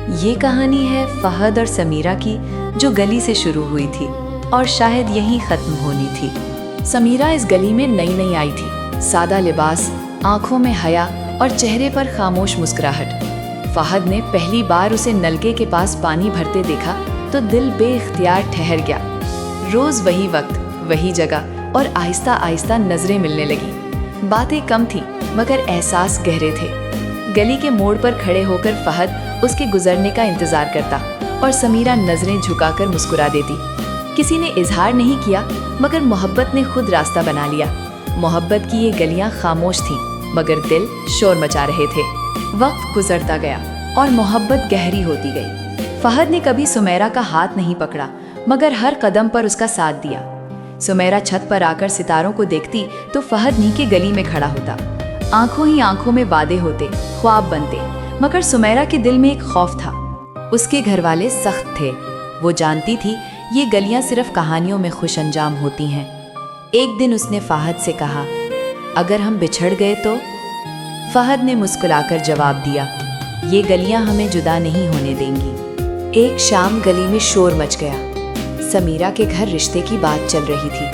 ये कहानी है फहद और समीरा की, जो गली से शुरू हुई थी और शायद यहीं ख़त्म होनी थी। समीरा इस गली में नई नई आई थी, सादा लिबास, आंखों में हया और चेहरे पर खामोश मुस्कुराहट। फहद ने पहली बार उसे नलके के पास पानी भरते देखा तो दिल बेइख्तियार ठहर गया। रोज़ वही वक्त, वही जगह और आहिस्ता आहिस्ता नज़रें मिलने लगी। बातें कम थी मगर एहसास गहरे थे। गली के मोड़ पर खड़े होकर फहद उसके गुजरने का इंतज़ार करता और समीरा नज़रें झुकाकर मुस्कुरा देती। किसी ने इजहार नहीं किया मगर मोहब्बत ने खुद रास्ता बना लिया। मोहब्बत की ये गलियां खामोश थीं मगर दिल शोर मचा रहे थे। वक्त गुजरता गया और मोहब्बत गहरी होती गई। फहद ने कभी सुमेरा का हाथ नहीं पकड़ा मगर हर कदम पर उसका साथ दिया। सुमेरा छत पर आकर सितारों को देखती तो फहद नीचे गली में खड़ा होता। आंखों ही आंखों में वादे होते, ख्वाब बनते, मगर सुमेरा के दिल में एक खौफ था। उसके घर वाले सख्त थे। वो जानती थी ये गलियां सिर्फ कहानियों में खुश अंजाम होती हैं। एक दिन उसने फहद से कहा, अगर हम बिछड़ गए तो? फहद ने मुस्कुराकर जवाब दिया, ये गलियां हमें जुदा नहीं होने देंगी। एक शाम गली में शोर मच गया। समीरा के घर रिश्ते की बात चल रही थी।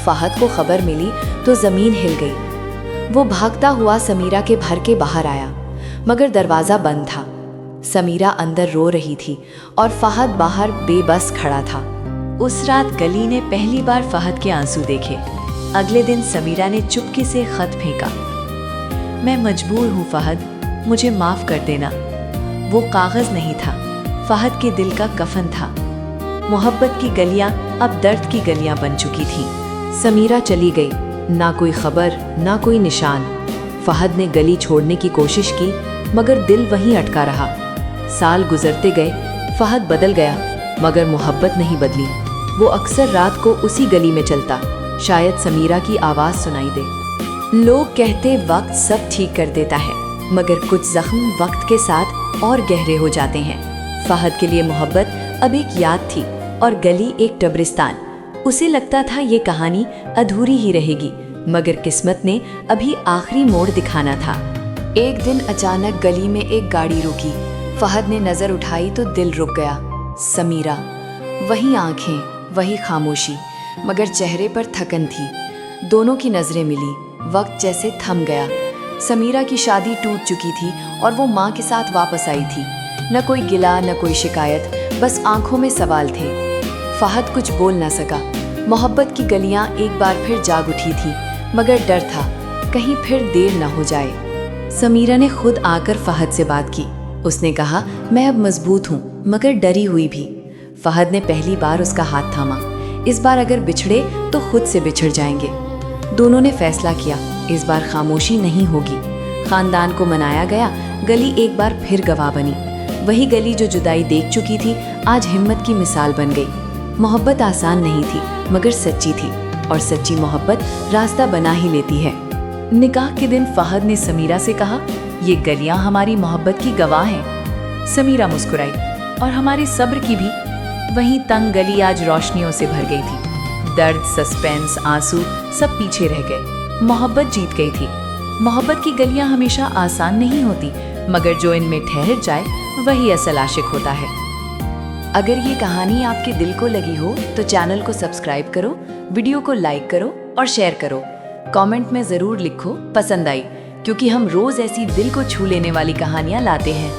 फहद को खबर मिली तो ज़मीन हिल गई। वो भागता हुआ समीरा के घर के बाहर आया मगर दरवाज़ा बंद था। समीरा अंदर रो रही थी और फहद बाहर बेबस खड़ा था। उस रात गली ने पहली बार फहद के आंसू देखे। अगले दिन समीरा ने चुपके से खत फेंका, मैं मजबूर हूँ फहद, मुझे माफ़ कर देना। वो कागज़ नहीं था, फहद के दिल का कफन था। मोहब्बत की गलियाँ अब दर्द की गलियाँ बन चुकी थीं। समीरा चली गई, ना कोई खबर, ना कोई निशान। फहद ने गली छोड़ने की कोशिश की मगर दिल वहीं अटका रहा। साल गुजरते गए, फहद बदल गया मगर मोहब्बत नहीं बदली। वो अक्सर रात को उसी गली में चलता, शायद समीरा की आवाज़ सुनाई दे। लोग कहते वक्त सब ठीक कर देता है मगर कुछ जख्म वक्त के साथ और गहरे हो जाते हैं। फहद के लिए मोहब्बत अब एक याद थी और गली एक कब्रिस्तान। उसे लगता था ये कहानी अधूरी ही रहेगी मगर किस्मत ने अभी आखिरी मोड़ दिखाना था। एक दिन अचानक गली में एक गाड़ी रुकी। फहद ने नज़र उठाई तो दिल रुक गया। समीरा, वही आंखें, वही खामोशी, मगर चेहरे पर थकन थी। दोनों की नज़रें मिली, वक्त जैसे थम गया। समीरा की शादी टूट चुकी थी और वो माँ के साथ वापस आई थी। न कोई गिला, न कोई शिकायत, बस आंखों में सवाल थे। फहद कुछ बोल ना सका। मोहब्बत की गलियां एक बार फिर जाग उठी थी मगर डर था कहीं फिर देर ना हो जाए। समीरा ने खुद आकर फहद से बात की। उसने कहा, मैं अब मजबूत हूँ मगर डरी हुई भी। फहद ने पहली बार उसका हाथ थामा। इस बार अगर बिछड़े तो खुद से बिछड़ जाएंगे। दोनों ने फैसला किया, इस बार खामोशी नहीं होगी। खानदान को मनाया गया। गली एक बार फिर गवाह बनी। वही गली जो जुदाई देख चुकी थी आज हिम्मत की मिसाल बन गई। मोहब्बत आसान नहीं थी मगर सच्ची थी और सच्ची मोहब्बत रास्ता बना ही लेती है। निकाह के दिन फहद ने समीरा से कहा, ये गलियां हमारी मोहब्बत की गवाह हैं। समीरा मुस्कुराई, और हमारी सब्र की भी। वहीं तंग गली आज रोशनियों से भर गई थी। दर्द, सस्पेंस, आंसू सब पीछे रह गए। मोहब्बत जीत गई थी। मोहब्बत की गलियां हमेशा आसान नहीं होती मगर जो इनमें ठहर जाए वही असल आशिक होता है। अगर ये कहानी आपके दिल को लगी हो तो चैनल को सब्सक्राइब करो, वीडियो को लाइक करो और शेयर करो। कमेंट में ज़रूर लिखो पसंद आई, क्योंकि हम रोज़ ऐसी दिल को छू लेने वाली कहानियाँ लाते हैं।